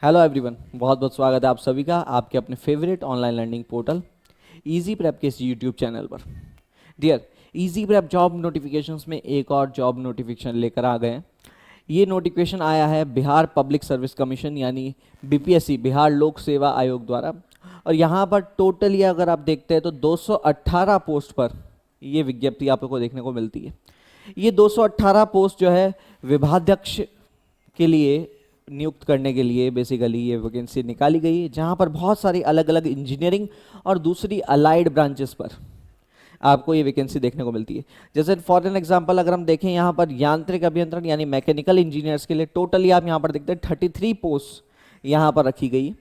Hello everyone, बहुत बहुत स्वागत है आप सभी का आपके अपने favourite online learning portal Easy Prep के इस यूट्यूब चैनल पर। Dear, Easy Prep job notifications में एक और जॉब नोटिफिकेशन लेकर आ गए हैं। ये नोटिफिकेशन आया है बिहार पब्लिक सर्विस कमीशन यानी बीपीएससी, बिहार लोक सेवा आयोग द्वारा। और यहाँ पर टोटली अगर आप देखते हैं तो 218 पोस्ट पर ये विज्ञप्ति आप लोग को देखने को मिलती है। ये 218 पोस्ट जो है विभाध्यक्ष के लिए नियुक्त करने के लिए बेसिकली ये वैकेंसी निकाली गई है, जहां पर बहुत सारी अलग अलग इंजीनियरिंग और दूसरी अलाइड ब्रांचेस पर आपको ये वैकेंसी देखने को मिलती है। जैसे फॉर एन एग्जांपल अगर हम देखें यहाँ पर यांत्रिक अभियंत्रण यानी मैकेनिकल इंजीनियर्स के लिए टोटली आप यहाँ पर देखते हैं 33 पोस्ट यहाँ पर रखी गई,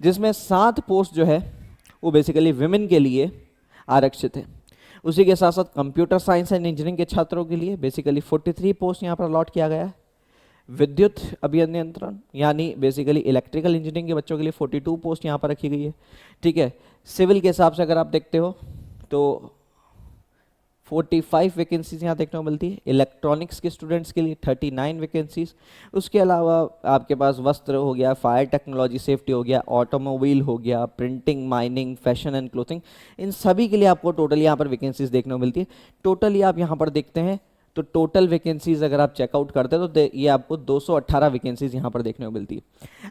जिसमें 7 पोस्ट जो है वो बेसिकली विमेन के लिए आरक्षित है। उसी के साथ साथ कंप्यूटर साइंस एंड इंजीनियरिंग के छात्रों के लिए बेसिकली 43 पोस्ट यहाँ पर अलॉट किया गया है। विद्युत अभियंत्रण यानी बेसिकली इलेक्ट्रिकल इंजीनियरिंग के बच्चों के लिए 42 पोस्ट यहाँ पर रखी गई है। ठीक है, सिविल के हिसाब से अगर आप देखते हो तो 45 वैकेंसीज यहाँ देखने को मिलती है। इलेक्ट्रॉनिक्स के स्टूडेंट्स के लिए 39 वैकेंसीज। उसके अलावा आपके पास वस्त्र हो गया, फायर टेक्नोलॉजी सेफ्टी हो गया, ऑटोमोबाइल हो गया, printing, mining, fashion and clothing, इन सभी के लिए आपको टोटल यहाँ पर वैकेंसीज देखने को मिलती है। टोटली आप यहाँ पर देखते हैं तो टोटल वैकेंसीज अगर आप चेकआउट करते हैं तो ये आपको 218 वैकेंसीज यहाँ पर देखने को मिलती है।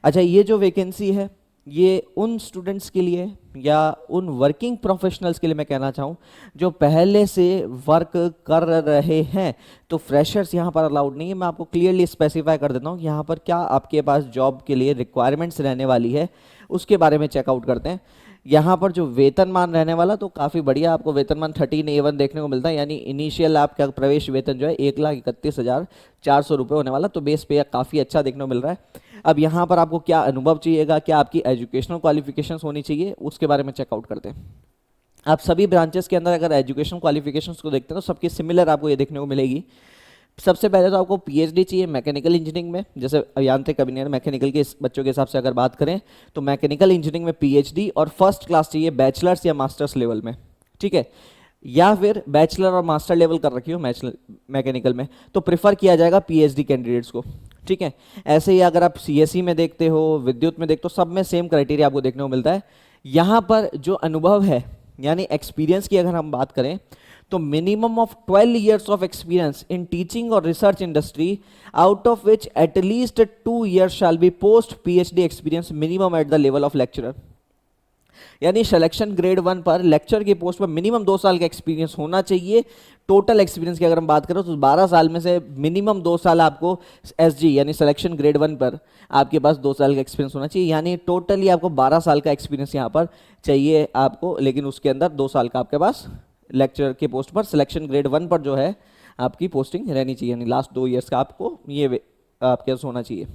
अच्छा, ये जो वैकेंसी है ये उन स्टूडेंट्स के लिए या उन वर्किंग प्रोफेशनल्स के लिए मैं कहना चाहूँ जो पहले से वर्क कर रहे हैं, तो फ्रेशर्स यहाँ पर अलाउड नहीं है। मैं आपको क्लियरली स्पेसिफाई कर देता हूँ यहाँ पर क्या आपके पास जॉब के लिए रिक्वायरमेंट्स रहने वाली है, उसके बारे में चेकआउट करते हैं। यहाँ पर जो वेतनमान रहने वाला तो काफ़ी बढ़िया आपको वेतनमान 13A1 देखने को मिलता है, यानी इनिशियल आपका प्रवेश वेतन जो है 1,31,400 रुपये होने वाला, तो बेस पे काफ़ी अच्छा देखने को मिल रहा है। अब यहाँ पर आपको क्या अनुभव चाहिएगा, क्या आपकी एजुकेशनल क्वालिफिकेशंस होनी चाहिए, उसके बारे में चेकआउट करते हैं। आप सभी ब्रांचेस के अंदर अगर एजुकेशन क्वालिफिकेशंस को देखते हैं तो सबकी सिमिलर आपको ये देखने को मिलेगी। सबसे पहले तो आपको पीएचडी चाहिए मैकेनिकल इंजीनियरिंग में, जैसे यांत्रिक अभियंत्रण मैकेनिकल के बच्चों के हिसाब से अगर बात करें तो मैकेनिकल इंजीनियरिंग में पीएचडी और फर्स्ट क्लास चाहिए बैचलर्स या मास्टर्स लेवल में। ठीक है, या फिर बैचलर और मास्टर लेवल कर रखी हो मैकेनिकल में तो प्रिफर किया जाएगा पीएचडी कैंडिडेट्स को। ठीक है, ऐसे ही अगर आप सीएससी में देखते हो, विद्युत में देखते हो, सब में सेम क्राइटेरिया आपको देखने को मिलता है। यहाँ पर जो अनुभव है यानी एक्सपीरियंस की अगर हम बात करें तो minimum of 12 years of experience in teaching और research industry, out of which at least 2 years shall be post PhD experience minimum at the level of lecturer. यानी सिलेक्शन ग्रेड 1 पर लेक्चर की पोस्ट पर मिनिमम 2 साल का एक्सपीरियंस होना चाहिए। Total experience की अगर हम बात करें तो 12 साल में से मिनिमम 2 साल आपको एसजी यानी सिलेक्शन ग्रेड 1 पर आपके पास 2 साल का एक्सपीरियंस होना चाहिए, यानी टोटली आपको 12 साल का एक्सपीरियंस यहाँ पर चाहिए आपको, लेकिन उसके अंदर 2 साल का आपके पास लेक्चर के पोस्ट पर सिलेक्शन ग्रेड 1 पर जो है आपकी पोस्टिंग रहनी चाहिए, यानी लास्ट 2 ईयर्स का आपको ये आपके पास होना चाहिए।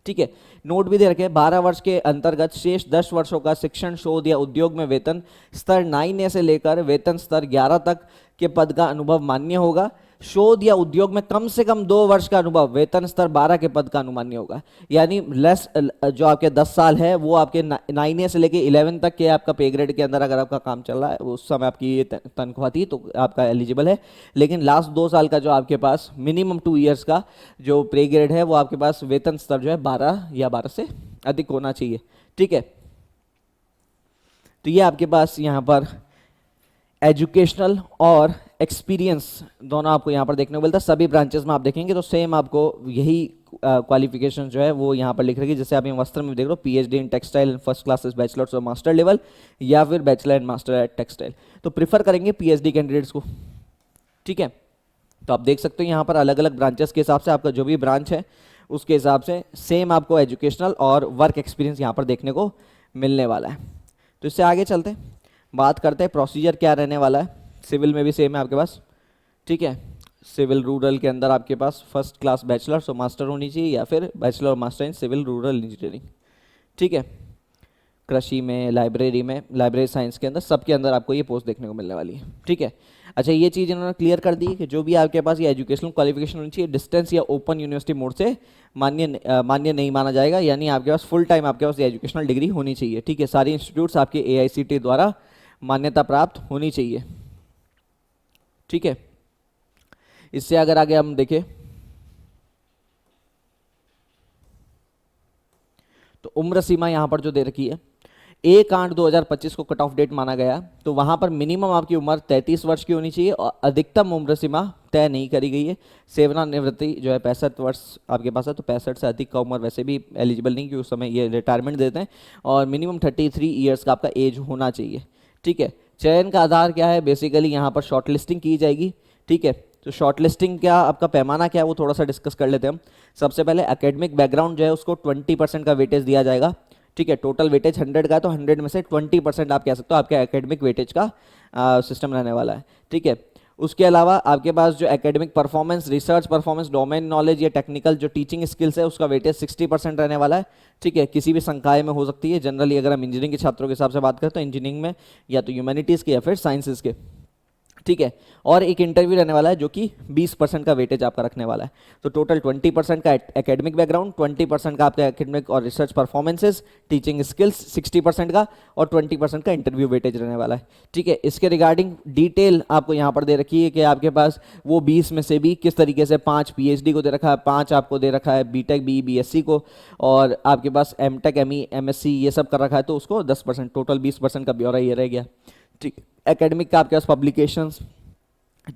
ठीक है, नोट भी दे रखे 12 वर्ष के अंतर्गत शेष 10 वर्षों का शिक्षण, शोध या उद्योग में वेतन स्तर 9A से लेकर वेतन स्तर 11 तक के पद का अनुभव मान्य होगा। शोध या उद्योग में कम से कम 2 वर्ष का अनुभव, वेतन स्तर 12 के पद का अनुमान्य होगा। यानी लेस जो आपके 10 साल है वो आपके 9A से लेके 11 तक के आपका पे ग्रेड के अंदर अगर आपका काम चल रहा है उस समय आपकी ये तनख्वाह थी तो आपका एलिजिबल है। लेकिन लास्ट 2 साल का जो आपके पास मिनिमम 2 ईयर्स का जो पे ग्रेड है वो आपके पास वेतन स्तर जो है 12 या 12 से अधिक होना चाहिए। ठीक है, तो ये आपके पास यहाँ पर एजुकेशनल और एक्सपीरियंस दोनों आपको यहाँ पर देखने को मिलता है। सभी ब्रांचेस में आप देखेंगे तो सेम आपको यही क्वालिफिकेशन जो है वो यहाँ पर लिख रही है। जैसे आप यहाँ वस्त्र में देख रहे हो PhD in textile first classes bachelors और मास्टर लेवल, या फिर bachelor and master at textile, तो प्रीफर करेंगे पीएचडी कैंडिडेट्स को। ठीक है, तो आप देख सकते हो यहाँ पर अलग अलग ब्रांचेस के हिसाब से आपका जो भी ब्रांच है उसके हिसाब से सेम आपको एजुकेशनल और वर्क एक्सपीरियंस यहाँ पर देखने को मिलने वाला है। तो इससे आगे चलते हैं, बात करते हैं प्रोसीजर क्या रहने वाला है। सिविल में भी सेम है आपके पास। ठीक है, सिविल रूरल के अंदर आपके पास फर्स्ट क्लास बैचलर्स और मास्टर होनी चाहिए, या फिर बैचलर और master in civil rural engineering. ठीक है, कृषि में, लाइब्रेरी साइंस के अंदर, सबके अंदर आपको ये पोस्ट देखने को मिलने वाली है। ठीक है, अच्छा ये चीज़ इन्होंने क्लियर कर दी कि जो भी आपके पास ये एजुकेशनल क्वालिफिकेशन होनी चाहिए डिस्टेंस या ओपन यूनिवर्सिटी मोड से मान्य नहीं माना जाएगा, यानी आपके पास फुल टाइम आपके पास एजुकेशनल डिग्री होनी चाहिए। ठीक है, सारी इंस्टीट्यूट्स आपके एआईसीटी द्वारा मान्यता प्राप्त होनी चाहिए। ठीक है, इससे अगर आगे हम देखें तो उम्र सीमा यहाँ पर जो दे रखी है 1/8/2025 को कट ऑफ डेट माना गया, तो वहाँ पर मिनिमम आपकी उम्र 33 वर्ष की होनी चाहिए और अधिकतम उम्र सीमा तय नहीं करी गई है। सेवानिवृत्ति जो है 65 वर्ष आपके पास है, तो 65 से अधिक का उम्र वैसे भी एलिजिबल नहीं, क्योंकि उस समय ये रिटायरमेंट देते हैं, और मिनिमम 33 ईयर्स का आपका एज होना चाहिए। ठीक है, चयन का आधार क्या है, बेसिकली यहाँ पर शॉर्ट लिस्टिंग की जाएगी। ठीक है, तो शॉर्ट लिस्टिंग क्या, आपका पैमाना क्या है वो थोड़ा सा डिस्कस कर लेते हैं हम। सबसे पहले एकेडमिक बैकग्राउंड जो है उसको 20% का वेटेज दिया जाएगा। ठीक है, टोटल वेटेज 100 का है, तो 100 में से 20% आप कह सकते हो आपके एकेडमिक वेटेज का सिस्टम रहने वाला है। ठीक है, उसके अलावा आपके पास जो academic performance, research performance, domain knowledge या टेक्निकल जो टीचिंग स्किल्स है उसका वेटेज 60% रहने वाला है। ठीक है, किसी भी संकाय में हो सकती है, जनरली अगर हम इंजीनियरिंग के छात्रों के हिसाब से बात करें तो इंजीनियरिंग में या तो ह्यूमैनिटीज़ के या फिर साइंसेज के। ठीक है, और एक इंटरव्यू रहने वाला है जो कि 20% का वेटेज आपका रखने वाला है। तो टोटल 20% का एकेडमिक बैकग्राउंड, 20% का आपका एकेडमिक और रिसर्च परफॉर्मेंसेस, टीचिंग स्किल्स 60% का, और 20% का इंटरव्यू वेटेज रहने वाला है। ठीक है, इसके रिगार्डिंग डिटेल आपको यहाँ पर दे रखी है कि आपके पास वो 20 में से भी किस तरीके से 5 पीएचडी को दे रखा है, 5 आपको दे रखा है बीटेक बी बीएससी को, और आपके पास एमटेक एमई एमएससी ये सब कर रखा है, तो उसको 10%, टोटल 20% का ब्यौरा ये रह गया। ठीक, एकेडमिक का आपके पास पब्लिकेशंस,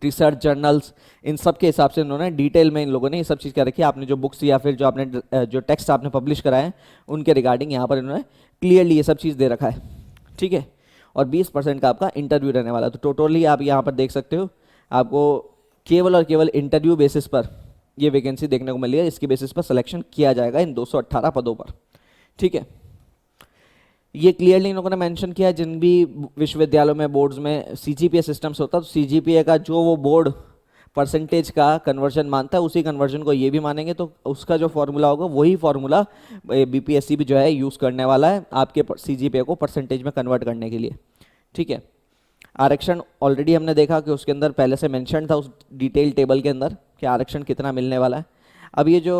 रिसर्च जर्नल्स, इन सब के हिसाब से इन्होंने डिटेल में इन लोगों ने ये सब चीज़ क्या रखी है। आपने जो बुक्स या फिर जो आपने जो टेक्स्ट आपने पब्लिश कराए हैं उनके रिगार्डिंग यहाँ पर इन्होंने क्लियरली ये सब चीज़ दे रखा है। ठीक है, और 20% का आपका इंटरव्यू रहने वाला है। तो टोटली आप यहाँ पर देख सकते हो आपको केवल और केवल इंटरव्यू बेसिस पर ये वैकेंसी देखने को मिली है, इसके बेसिस पर सिलेक्शन किया जाएगा इन 218 पदों पर। ठीक है, ये क्लियरली इन लोगों ने मेंशन किया है, जिन भी विश्वविद्यालयों में बोर्ड्स में सीजीपीए सिस्टम्स होता है, तो सीजीपीए का जो वो बोर्ड परसेंटेज का कन्वर्जन मानता है उसी कन्वर्जन को ये भी मानेंगे, तो उसका जो फॉर्मूला होगा वही फॉर्मूला बीपीएससी भी जो है यूज़ करने वाला है आपके सीजीपीए को परसेंटेज में कन्वर्ट करने के लिए। ठीक है, आरक्षण ऑलरेडी हमने देखा कि उसके अंदर पहले से मेंशन था उस डिटेल टेबल के अंदर कि आरक्षण कितना मिलने वाला है। अब ये जो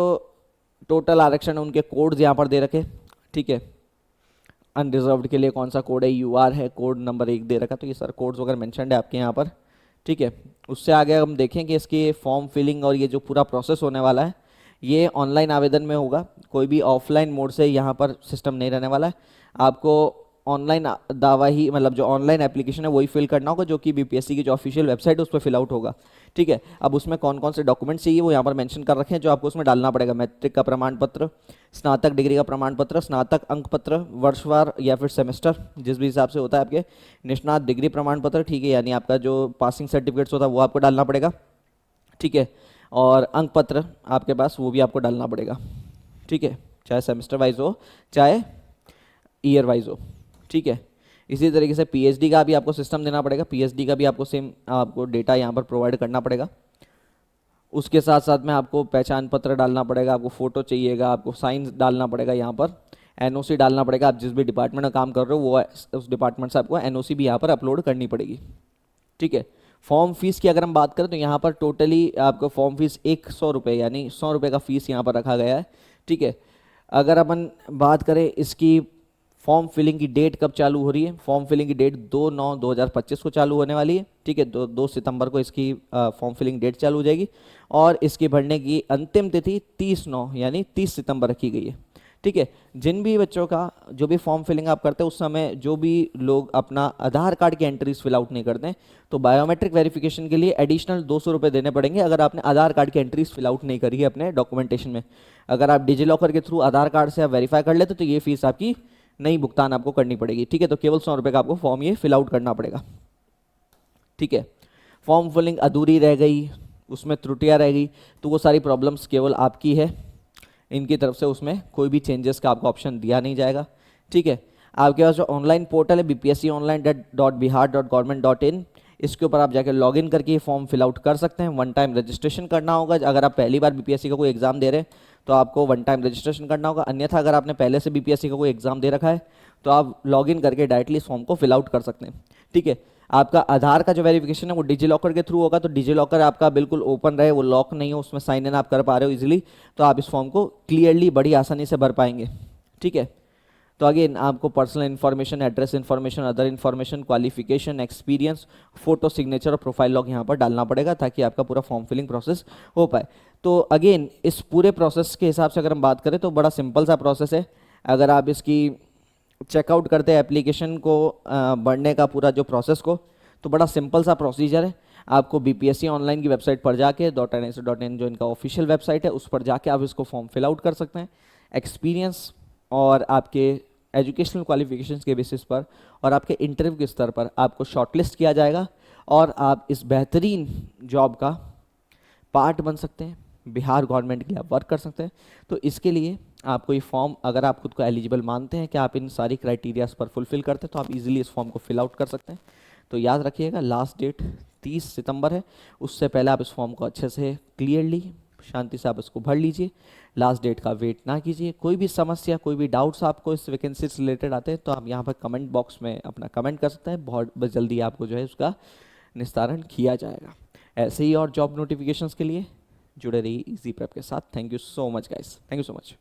टोटल आरक्षण उनके कोड्स यहाँ पर दे रखे। ठीक है, अनरिजर्व्ड के लिए कौन सा कोड है, यूआर है, कोड नंबर 1 दे रखा, तो ये सर कोड्स वगैरह मेंशनड है आपके यहाँ पर। ठीक है, उससे आगे हम देखें कि इसकी फॉर्म फिलिंग और ये जो पूरा प्रोसेस होने वाला है ये ऑनलाइन आवेदन में होगा, कोई भी ऑफलाइन मोड से यहाँ पर सिस्टम नहीं रहने वाला है। आपको ऑनलाइन दावा ही, मतलब जो ऑनलाइन एप्लीकेशन है वही फिल करना होगा, जो कि बीपीएससी की जो ऑफिशियल वेबसाइट है उस पर फिल आउट होगा। ठीक है, अब उसमें कौन कौन से डॉक्यूमेंट्स चाहिए वो यहाँ पर मेंशन कर रखे हैं जो आपको उसमें डालना पड़ेगा। मैट्रिक का प्रमाण पत्र, स्नातक डिग्री का प्रमाण पत्र, स्नातक अंक पत्र, वर्षवार या फिर सेमेस्टर जिस भी हिसाब से होता है आपके, निष्णात डिग्री प्रमाण पत्र। ठीक है, यानी आपका जो पासिंग सर्टिफिकेट्स होता है वो आपको डालना पड़ेगा। ठीक है, और अंक पत्र आपके पास वो भी आपको डालना पड़ेगा। ठीक है, चाहे सेमेस्टर वाइज हो चाहे ईयर वाइज हो। ठीक है, इसी तरीके से पीएचडी का भी आपको सिस्टम देना पड़ेगा, पीएचडी का भी आपको सेम आपको डेटा यहाँ पर प्रोवाइड करना पड़ेगा। उसके साथ साथ में आपको पहचान पत्र डालना पड़ेगा, आपको फ़ोटो चाहिएगा, आपको साइन डालना पड़ेगा, यहाँ पर एनओसी डालना पड़ेगा। आप जिस भी डिपार्टमेंट में काम कर रहे हो वो उस डिपार्टमेंट से आपको एनओसी भी यहाँ पर अपलोड करनी पड़ेगी। ठीक है, फॉर्म फीस की अगर हम बात करें तो यहाँ पर टोटली आपको फॉर्म फीस 100 रुपये यानी 100 रुपये का फीस यहाँ पर रखा गया है। ठीक है, अगर अपन बात करें इसकी फॉर्म फिलिंग की डेट कब चालू हो रही है, फॉर्म फिलिंग की डेट 2/9/2025 को चालू होने वाली है। ठीक है, 2 सितंबर को इसकी फॉर्म फिलिंग डेट चालू हो जाएगी, और इसकी भरने की अंतिम तिथि 30/9 यानी 30 सितंबर रखी गई है। ठीक है, जिन भी बच्चों का जो भी फॉर्म फिलिंग आप करते हैं उस समय जो भी लोग अपना आधार कार्ड की एंट्रीज फिल आउट नहीं करते हैं तो बायोमेट्रिक वेरिफिकेशन के लिए एडिशनल 200 रुपये देने पड़ेंगे अगर आपने आधार कार्ड की एंट्रीज फिल आउट नहीं करी है अपने डॉक्यूमेंटेशन में। अगर आप डिजिलॉकर के थ्रू आधार कार्ड से आप वेरीफाई कर लेते तो ये फीस आपकी नई भुगतान आपको करनी पड़ेगी। ठीक है, तो केवल 100 रुपये का आपको फॉर्म ये फिल आउट करना पड़ेगा। ठीक है, फॉर्म फिलिंग अधूरी रह गई, उसमें त्रुटियां रह गई, तो वो सारी प्रॉब्लम्स केवल आपकी है, इनकी तरफ से उसमें कोई भी चेंजेस का आपको ऑप्शन दिया नहीं जाएगा। ठीक है, आपके पास जो ऑनलाइन पोर्टल है bpsconline.bihar.government.in, इसके ऊपर आप जाकर लॉगिन करके ये फॉर्म फिल आउट कर सकते हैं। वन टाइम रजिस्ट्रेशन करना होगा, अगर आप पहली बार बीपीएससी का कोई एग्जाम दे रहे हैं तो आपको वन टाइम रजिस्ट्रेशन करना होगा, अन्यथा अगर आपने पहले से बीपीएससी का कोई एग्जाम दे रखा है तो आप लॉगिन करके डायरेक्टली इस फॉर्म को फिल आउट कर सकते हैं। ठीक है, आपका आधार का जो वेरिफिकेशन है वो डिजिलॉकर के थ्रू होगा, तो डिजिलॉकर आपका बिल्कुल ओपन रहे, वो लॉक नहीं हो, उसमें साइन इन आप कर पा रहे हो इजीली, तो आप इस फॉर्म को क्लियरली बड़ी आसानी से भर पाएंगे। ठीक है, तो अगेन आपको personal information, address information, other information, qualification, experience, photo, signature और प्रोफाइल लॉग यहाँ पर डालना पड़ेगा ताकि आपका पूरा फॉर्म फिलिंग प्रोसेस हो पाए। तो अगेन इस पूरे प्रोसेस के हिसाब से अगर हम बात करें तो बड़ा सिंपल सा प्रोसेस है। अगर आप इसकी चेकआउट करते हैं एप्लीकेशन को बढ़ने का पूरा जो प्रोसेस को, तो बड़ा सिंपल सा प्रोसीजर है। आपको बीपीएससी ऑनलाइन की वेबसाइट पर जाके .nic.in जो इनका ऑफिशियल वेबसाइट है उस पर जाके आप इसको फॉर्म फिल आउट कर सकते हैं। एक्सपीरियंस और आपके एजुकेशनल क्वालिफिकेशंस के बेसिस पर और आपके इंटरव्यू के स्तर पर आपको शॉर्टलिस्ट किया जाएगा और आप इस बेहतरीन जॉब का पार्ट बन सकते हैं, बिहार गवर्नमेंट के लिए आप वर्क कर सकते हैं। तो इसके लिए आपको ये फॉर्म, अगर आप खुद को एलिजिबल मानते हैं कि आप इन सारी क्राइटेरियाज पर फुलफिल करते हैं, तो आप इजीली इस फॉर्म को फिल आउट कर सकते हैं। तो याद रखिएगा लास्ट डेट 30 सितंबर है, उससे पहले आप इस फॉर्म को अच्छे से क्लियरली शांति से आप इसको भर लीजिए। लास्ट डेट का वेट ना कीजिए। कोई भी समस्या, कोई भी डाउट्स आपको इस वैकेंसी से रिलेटेड आते हैं तो आप यहाँ पर कमेंट बॉक्स में अपना कमेंट कर सकते हैं, बहुत जल्दी आपको जो है उसका निस्तारण किया जाएगा। ऐसे ही और जॉब नोटिफिकेशंस के लिए जुड़े रहिए इजी प्रेप के साथ। Thank you so much guys, thank you so much.